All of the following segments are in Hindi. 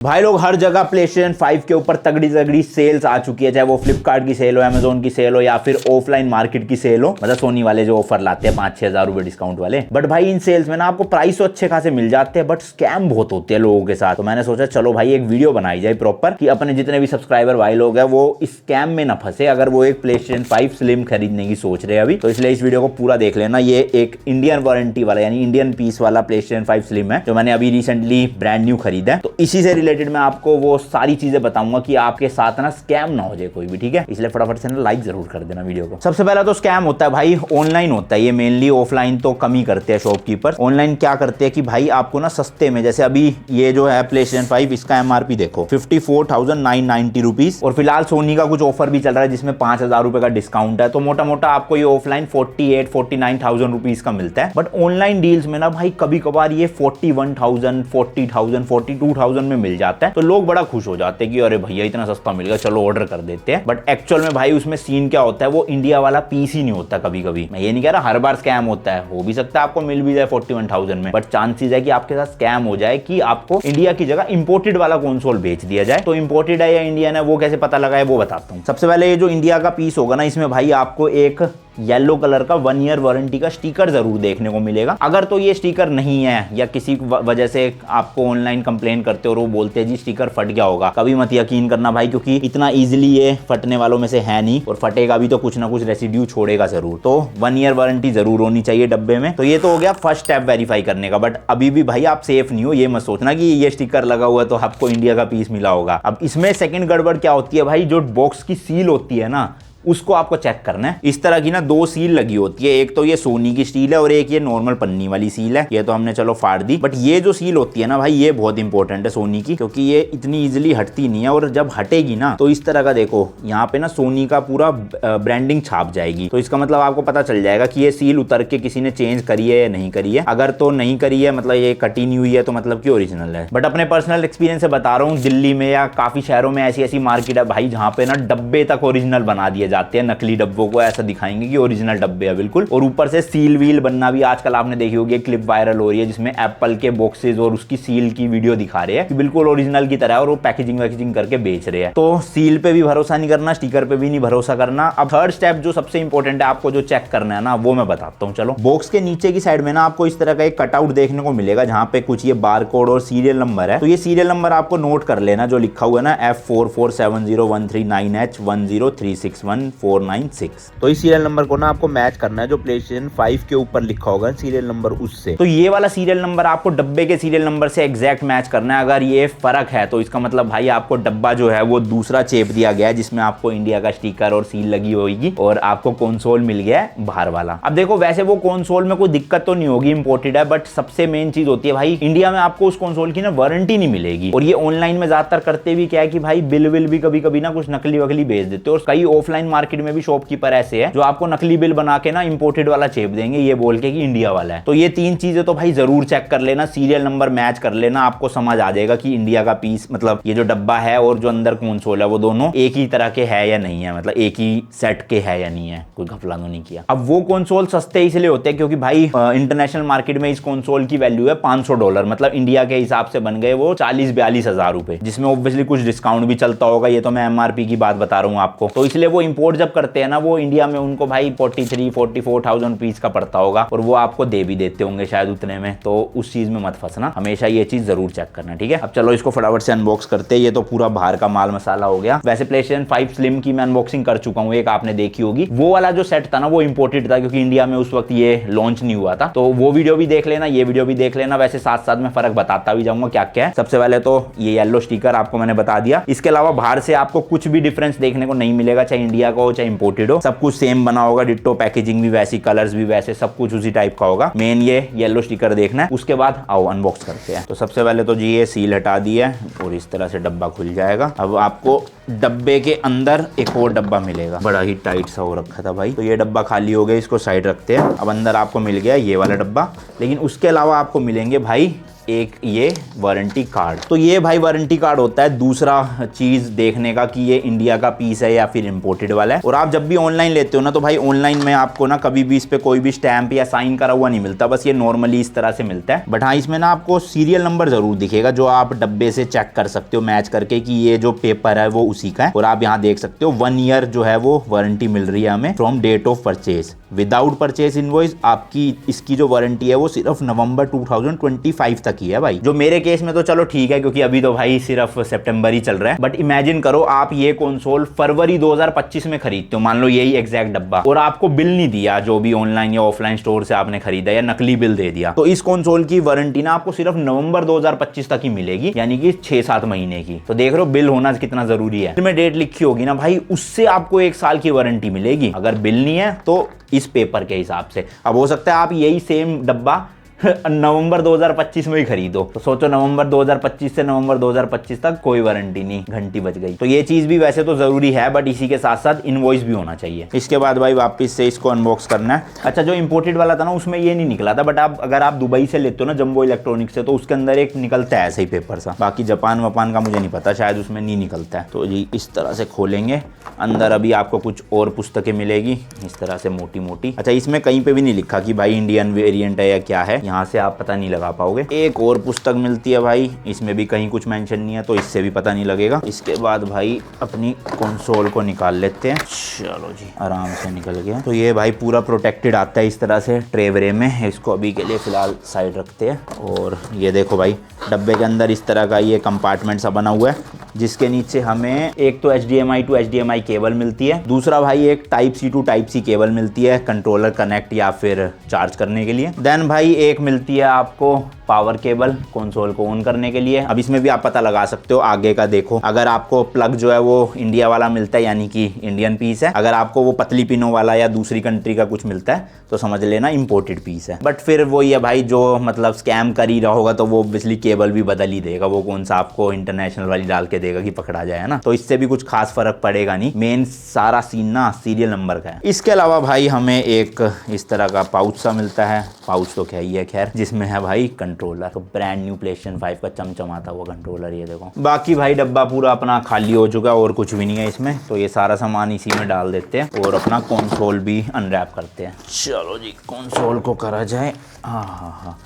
भाई लोग हर जगह PlayStation 5 के ऊपर तगड़ी तगड़ी सेल्स आ चुकी है, चाहे वो फ्लिपकार्ट की सेल हो, अमेजोन की सेल हो या फिर ऑफलाइन मार्केट की सेल हो। मतलब सोनी वाले जो ऑफर लाते हैं 5-6 हज़ार रुपए डिस्काउंट वाले। बट भाई इन सेल्स में ना आपको प्राइस तो अच्छे खासे मिल जाते हैं, बट स्कैम बहुत होते हैं लोगों के साथ। तो मैंने सोचा चलो भाई एक वीडियो बनाई जाए प्रॉपर कि अपने जितने भी सब्सक्राइबर भाई लोग हैं वो इस स्कैम में ना फंसे, अगर वो एक PlayStation 5 स्लिम खरीदने की सोच रहे हैं अभी। तो इसलिए इस वीडियो को पूरा देख लेना। ये एक इंडियन वारंटी वाला यानी इंडियन पीस वाला PlayStation 5 स्लिम है जो मैंने अभी रिसेंटली ब्रांड न्यू खरीदा है। तो इसी से रिलेटेड मैं आपको वो सारी चीजें बताऊंगा कि आपके साथ ना स्कैम ना हो जाए कोई भी, ठीक है। इसलिए फटाफट से ना लाइक जरूर कर देना वीडियो को। सबसे पहला तो स्कैम होता है भाई ऑनलाइन होता है, ये मेनली ऑफलाइन तो कम ही करते हैं शॉपकीपर। ऑनलाइन क्या करते हैं कि भाई आपको ना सस्ते में, जैसे अभी ये जो है PlayStation 5 इसका MRP देखो 54,990 रुपीज, और फिलहाल सोनी का कुछ ऑफर भी चल रहा है जिसमें 5,000 रुपए का डिस्काउंट है। तो मोटा मोटा आपको ये ऑफलाइन 48-49,000 रुपीज का मिलता है। बट ऑनलाइन डील्स में ना भाई कभी कभार ये 41,000, 40,000, 42,000 में मिल जाता है। तो लोग बड़ा खुश हो जाते हैं कि अरे भैया इतना सस्ता मिल गया, चलो ऑर्डर कर देते हैं। बट एक्चुअल में भाई उसमें सीन क्या होता है, वो इंडिया वाला पीस ही नहीं होता। कभी कभी मैं ये नहीं कह रहा हर बार स्कैम होता है, हो भी सकता है आपको मिल भी जाए 41,000 में, बट चांसेस है कि आपके साथ स्कैम हो जाए कि आपको इंडिया की जगह इंपोर्टेड वाला कंसोल बेच दिया जाए। तो इंपोर्टेड है या इंडियन है वो कैसे पता लगा है वो बताता हूँ। सबसे पहले ये जो इंडिया का पीस होगा ना, इसमें भाई आपको एक येलो कलर का 1 ईयर वारंटी का स्टिकर जरूर देखने को मिलेगा। अगर तो ये स्टिकर नहीं है या किसी वजह से आपको ऑनलाइन कंप्लेन करते हो और वो बोलते हैं जी स्टिकर फट गया होगा, कभी मत यकीन करना भाई, क्योंकि इतना इजीली ये फटने वालों में से है नहीं, और फटेगा भी तो कुछ ना कुछ रेसिड्यू छोड़ेगा जरूर। तो 1 ईयर वारंटी जरूर होनी चाहिए डब्बे में। तो ये तो हो गया फर्स्ट स्टेप वेरीफाई करने का। बट अभी भी भाई आप सेफ नहीं हो, ये मत सोचना कि ये स्टिकर लगा हुआ है तो आपको इंडिया का पीस मिला होगा। अब इसमें सेकंड गड़बड़ क्या होती है भाई, जो बॉक्स की सील होती है ना उसको आपको चेक करना है। इस तरह की ना 2 सील लगी होती है, एक तो ये सोनी की सील है और एक ये नॉर्मल पन्नी वाली सील है। ये तो हमने चलो फाड़ दी, बट ये जो सील होती है ना भाई ये बहुत इंपॉर्टेंट है सोनी की, क्योंकि ये इतनी इजीली हटती नहीं है। और जब हटेगी ना तो इस तरह का देखो यहाँ पे ना सोनी का पूरा ब्रांडिंग छाप जाएगी। तो इसका मतलब आपको पता चल जाएगा कि ये सील उतर के किसी ने चेंज करी है या नहीं करी है। अगर तो नहीं करी है मतलब ये कटी नहीं हुई है तो मतलब कि ओरिजिनल है। बट अपने पर्सनल एक्सपीरियंस से बता रहा हूँ, दिल्ली में या काफी शहरों में ऐसी ऐसी मार्केट है भाई जहाँ पे ना डब्बे तक ओरिजिनल बना दिए जाते हैं। नकली डब्बों को ऐसा दिखाएंगे कि ओरिजिनल डब्बे है बिल्कुल, और ऊपर से सील व्हील बनना भी आजकल आपने देखी होगी, क्लिप वायरल हो रही है जिसमें एप्पल के बॉक्सेस और उसकी सील की वीडियो दिखा रहे हैं कि बिल्कुल ओरिजिनल की तरह, और वो पैकेजिंग करके बेच रहे हैं। तो सील पे भी भरोसा नहीं करना, स्टिकर पे भी नहीं भरोसा करना। अब थर्ड स्टेप जो सबसे इंपॉर्टेंट है आपको जो चेक करना है ना वो मैं बताता हूँ। चलो, बॉक्स के नीचे की साइड में ना आपको इस तरह का एक कटआउट देखने को मिलेगा जहां पे कुछ ये बार कोड और सीरियल नंबर है। तो ये सीरियल नंबर आपको नोट कर लेना जो लिखा हुआ है ना F4470139H103614996। तो इस सीरियल नंबर को ना आपको मैच करना है जो PlayStation 5 के ऊपर लिखा होगा सीरियल नंबर उससे। तो ये वाला सीरियल नंबर आपको डब्बे के सीरियल नंबर से एग्जैक्ट मैच करना है। अगर ये फर्क है तो इसका मतलब भाई आपको डब्बा जो है वो दूसरा चेप दिया गया है जिसमें आपको इंडिया का स्टिकर और सील लगी होगी, और आपको कंसोल मिल गया है बाहर वाला। अब देखो वैसे वो कंसोल में कोई दिक्कत तो नहीं होगी, इंपोर्टेड है, बट सबसे मेन चीज होती है भाई इंडिया में आपको उस कंसोल की ना वारंटी नहीं मिलेगी। और ये ऑनलाइन में ज्यादातर करते भी क्या है कि भाई बिल भी कभी कभी ना कुछ नकली वकली भेज देते हो, और कई ऑफलाइन मार्केट में भी शॉपकीपर ऐसे है जो आपको नकली बिल बना के ना इंपोर्टेड वाला चेप देंगे ये बोल के कि इंडिया वाला है। तो ये 3 चीजें तो भाई जरूर चेक कर लेना, सीरियल नंबर मैच कर लेना, आपको समझ आ जाएगा कि इंडिया का पीस मतलब ये जो डब्बा है और जो अंदर कंसोल है वो दोनों एक ही तरह के है या नहीं है, मतलब एक ही सेट के है या नहीं है, कोई घपला तो नहीं किया। अब वो कंसोल सस्ते इसलिए होते हैं क्योंकि भाई इंटरनेशनल मार्केट में इस कंसोल की वैल्यू है $500, मतलब इंडिया के हिसाब से बन गए वो 40-42 हजार रुपए, जिसमें ऑब्वियसली कुछ डिस्काउंट भी चलता होगा। ये तो मैं MRP की बात बता रहा हूँ आपको। तो इसलिए वो इंपोर्ट जब करते हैं ना वो इंडिया में उनको भाई 43-44,000 रुपीज का पड़ता होगा, और वो आपको दे भी देते होंगे शायद उतने में। तो उस चीज में मत फंसना, हमेशा ये चीज जरूर चेक करना, ठीक है। अब चलो इसको फटाफट से अनबॉक्स करते हैं। ये तो पूरा बाहर का माल मसाला हो गया। वैसे PlayStation 5 स्लिम की मैं अनबॉक्सिंग कर चुका हूँ, एक आपने देखी होगी। वो वाला जो सेट था ना वो इंपोर्टेड था क्योंकि इंडिया में उस वक्त ये लॉन्च नहीं हुआ था। तो वो वीडियो भी देख लेना, ये वीडियो भी देख लेना। वैसे साथ साथ में फर्क बताता भी जाऊंगा क्या क्या है। सबसे पहले तो ये येलो स्टिकर आपको मैंने बता दिया। इसके अलावा बाहर से आपको कुछ भी डिफरेंस देखने को नहीं मिलेगा, चाहे इंडिया का हो चाहे इंपोर्टेड हो, सब कुछ सेम बना होगा, डिट्टो पैकेजिंग भी वैसी, कलर्स भी वैसे, सब कुछ उसी टाइप का होगा। मेन ये येलो स्टिकर देखना है। उसके बाद आओ अनबॉक्स करते हैं। तो सबसे पहले तो जी ये सील हटा दी है और इस तरह से डब्बा खुल जाएगा। अब आपको डब्बे के अंदर एक और डब्बा मिलेगा, बड़ा ही टाइट सा हो रखा था भाई। तो ये डब्बा खाली हो गया, इसको साइड रखते हैं। अब अंदर आपको मिल गया ये वाला डब्बा, लेकिन उसके अलावा आपको मिलेंगे भाई एक ये वारंटी कार्ड। तो ये भाई वारंटी कार्ड होता है दूसरा चीज देखने का कि ये इंडिया का पीस है या फिर इंपोर्टेड वाला है। और आप जब भी ऑनलाइन लेते हो ना, तो भाई ऑनलाइन में आपको ना कभी भी इस पे कोई भी स्टैंप या साइन करा हुआ नहीं मिलता, बस ये नॉर्मली इस तरह से मिलता है। बट हाँ, इसमें ना आपको सीरियल नंबर जरूर दिखेगा, जो आप डब्बे से चेक कर सकते हो मैच करके कि ये जो पेपर है वो उसी का है। और आप यहाँ देख सकते हो 1 ईयर जो है वो वारंटी मिल रही है हमें from date of purchase without purchase invoice. आपकी इसकी जो वारंटी है वो सिर्फ नवंबर 2025 तक ही है भाई। जो मेरे केस में तो चलो ठीक है, क्योंकि अभी तो भाई सिर्फ सितंबर ही चल रहा है। बट इमेजिन करो आप ये कंसोल फरवरी 2025 में खरीदते हो, मान लो यही एग्जैक्ट डब्बा, और आपको बिल नहीं दिया जो भी ऑनलाइन या ऑफलाइन स्टोर से आपने खरीदा, या नकली बिल दे दिया, तो इस कंसोल की वारंटी ना आपको सिर्फ नवंबर 2025 तक ही मिलेगी, यानी कि 6-7 महीने की। तो देख रहे हो बिल होना कितना जरूरी है। इसमें डेट लिखी होगी ना भाई, उससे आपको 1 साल की वारंटी मिलेगी। अगर बिल नहीं है तो इस पेपर के हिसाब से। अब हो सकता है आप यही सेम डब्बा नवंबर 2025 में ही खरीदो, तो सोचो नवंबर 2025 से नवंबर 2025 तक कोई वारंटी नहीं, घंटी बज गई। तो ये चीज भी वैसे तो जरूरी है, बट इसी के साथ साथ इनवॉइस भी होना चाहिए। इसके बाद भाई वापस से इसको अनबॉक्स करना है। अच्छा, जो इंपोर्टेड वाला था ना उसमें ये नहीं निकला था, बट आप अगर आप दुबई से लेते हो ना जंबो इलेक्ट्रॉनिक्स से, तो उसके अंदर एक निकलता है ऐसे ही पेपर सा। बाकी जापान वपान का मुझे नहीं पता, शायद उसमें नहीं निकलता है। तो जी इस तरह से खोलेंगे, अंदर अभी आपको कुछ और पुस्तकें मिलेगी इस तरह से मोटी मोटी। अच्छा, इसमें कहीं पे भी नहीं लिखा कि भाई इंडियन वेरिएंट है या क्या है, यहाँ से आप पता नहीं लगा पाओगे। एक और पुस्तक मिलती है भाई, इसमें भी कहीं कुछ मेंशन नहीं है, तो इससे भी पता नहीं लगेगा। इसके बाद भाई अपनी कंसोल को निकाल लेते हैं। चलो जी, आराम से निकल गया। तो ये भाई पूरा प्रोटेक्टेड आता है इस तरह से ट्रे व्रे में। इसको अभी के लिए फिलहाल साइड रखते हैं। और ये देखो भाई, डब्बे के अंदर इस तरह का ये कंपार्टमेंट सा बना हुआ है, जिसके नीचे हमें एक तो HDMI टू HDMI केबल मिलती है, दूसरा भाई एक Type-C टू Type-C केबल मिलती है कंट्रोलर कनेक्ट या फिर चार्ज करने के लिए। देन भाई एक मिलती है आपको पावर केबल कंसोल को ऑन करने के लिए। अब इसमें भी आप पता लगा सकते हो, आगे का देखो, अगर आपको प्लग जो है वो इंडिया वाला मिलता है यानी कि इंडियन पीस है, अगर आपको वो पतली पिनों वाला या दूसरी कंट्री का कुछ मिलता है तो समझ लेना इंपोर्टेड पीस है। बट फिर वो ये भाई जो मतलब स्कैम कर ही रहा होगा तो वो बिजली केबल भी बदल ही देगा, वो कौन सा आपको इंटरनेशनल वाली डाल के देगा कि पकड़ा जाए ना। तो इससे भी कुछ खास फर्क पड़ेगा नहीं, मेन सारा सीन ना सीरियल नंबर का है। इसके अलावा भाई हमें एक इस तरह का पाउच सा मिलता है, पाउच तो क्या ही है खैर, जिसमें है भाई कंट्रोलर, तो ब्रांड न्यू PlayStation 5 का चमचमाता हुआ कंट्रोलर, ये देखो। बाकी भाई डब्बा पूरा अपना खाली हो चुका है और कुछ भी नहीं है इसमें, तो ये सारा सामान इसी में डाल देते हैं और अपना कंसोल भी अनरैप करते हैं। चलो जी, कंसोल को करा जाए। हाँ,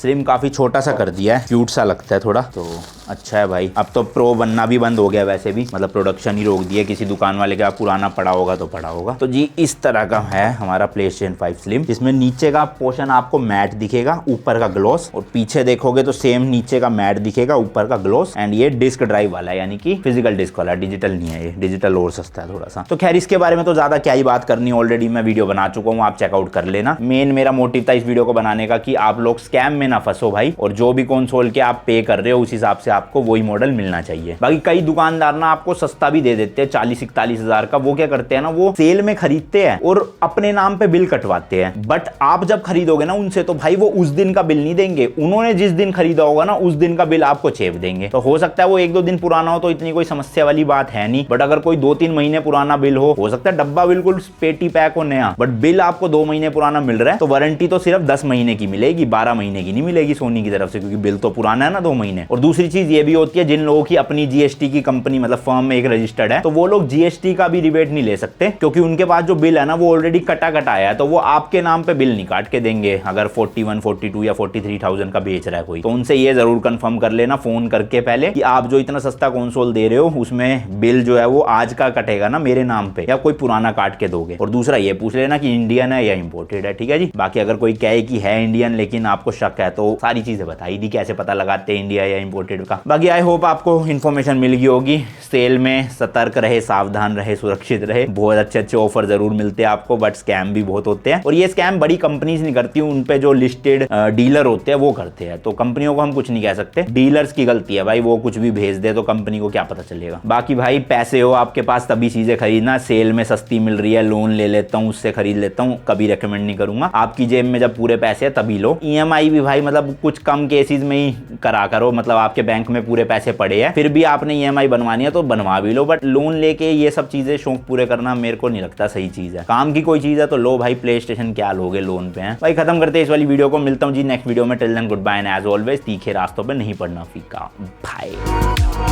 स्लिम काफ़ी छोटा सा कर दिया है, क्यूट सा लगता है थोड़ा, तो अच्छा है भाई। अब तो प्रो बनना भी बंद हो गया, वैसे भी मतलब प्रोडक्शन ही रोक दिया, किसी दुकान वाले का पुराना पड़ा होगा तो पड़ा होगा। तो जी इस तरह का है हमारा PlayStation 5 स्लिम, जिसमें नीचे का पोर्शन आपको मैट दिखेगा, ऊपर का ग्लॉस, और पीछे देखोगे तो सेम नीचे का मैट दिखेगा, ऊपर का ग्लॉस। एंड ये डिस्क ड्राइव वाला है, यानी कि फिजिकल डिस्क वाला, डिजिटल नहीं है ये, डिजिटल और सस्ता है थोड़ा सा। तो खैर इसके बारे में तो ज्यादा क्या ही बात करनी, ऑलरेडी मैं वीडियो बना चुका हूँ, आप चेकआउट कर लेना। मेन मेरा मोटिव था इस वीडियो को बनाने का कि आप लोग स्कैम में ना फंसो भाई, और जो भी कंसोल के आप पे कर रहे हो उस हिसाब से आपको वही मॉडल मिलना चाहिए। बाकी कई दुकानदार ना आपको सस्ता भी दे देते हैं 40-41 हजार का, वो क्या करते हैं ना, वो सेल में खरीदते हैं और अपने नाम पे बिल कटवाते हैं। बट आप जब खरीदोगे ना उनसे, तो भाई वो उस दिन का बिल नहीं देंगे, उन्होंने जिस दिन खरीदा होगा ना उस दिन का बिल आपको चेप देंगे। तो हो सकता है वो 1-2 दिन पुराना हो तो इतनी कोई समस्या वाली बात है नहीं, बट अगर कोई 2-3 महीने पुराना बिल हो सकता है डब्बा बिल्कुल पेटी पैक हो नया, बट बिल आपको 2 महीने पुराना मिल रहा है, तो वारंटी तो सिर्फ 10 महीने की मिलेगी, 12 महीने की नहीं मिलेगी सोनी की तरफ से, क्योंकि बिल तो पुराना है ना 2 महीने। और दूसरी चीज ये भी होती है, जिन लोगों की अपनी GST की कंपनी मतलब फर्म में एक रजिस्टर्ड है, तो वो लोग GST का भी रिबेट नहीं ले सकते, क्योंकि उनके पास जो बिल है ना वो ऑलरेडी कटा आया है, तो वो आपके नाम पे बिल नहीं काट के देंगे अगर 41, 42 या 43,000 का बेच रहा है कोई। तो उनसे ये जरूर कंफर्म कर लेना फोन करके पहले कि आप जो इतना सस्ता कंसोल दे रहे हो उसमें बिल जो है वो आज का कटेगा ना मेरे नाम पे, या कोई पुराना काट के दोगे। और दूसरा ये पूछ लेना कि इंडियन है या इंपोर्टेड है, ठीक है जी। बाकी अगर कोई कहे कि है इंडियन लेकिन आपको शक है, तो सारी चीजें बताई दी, कैसे पता लगाते हैं इंडिया या इंपोर्टेड का। बाकी आई होप आपको इन्फॉर्मेशन मिल गई होगी। सेल में सतर्क रहे, सावधान रहे, सुरक्षित रहे। बहुत अच्छे ऑफर जरूर मिलते हैं आपको, बट स्कैम भी बहुत होते हैं, और ये स्कैम बड़ी कंपनीज नहीं करती, उन पे जो लिस्टेड डीलर होते हैं वो करते हैं। तो कंपनियों को हम कुछ नहीं कह सकते, डीलर्स की गलती है भाई, वो कुछ भी भेज दे तो कंपनी को क्या पता चलेगा। बाकी भाई पैसे हो आपके पास तभी चीजें खरीदना, सेल में सस्ती मिल रही है, लोन ले लेता हूँ उससे खरीद लेता हूँ, कभी रेकमेंड नहीं करूंगा। आपकी जेब में जब पूरे पैसे है तभी लो। EMI भी भाई मतलब कुछ कम केसेस में ही करा करो, मतलब आपके बैंक में पूरे पैसे पड़े हैं फिर भी आपने EMI बनवानी है तो तो बनवा भी लो, बट लोन लेके ये सब चीजें शौक पूरे करना मेरे को नहीं लगता सही चीज है। काम की कोई चीज है तो लो भाई, प्ले स्टेशन क्या लोगे लोन पे है भाई। खत्म करते हैं इस वाली वीडियो को, मिलता हूँ जी नेक्स्ट वीडियो में। Till then good bye and as always तीखे रास्तों पे नहीं पड़ना फीका। भाई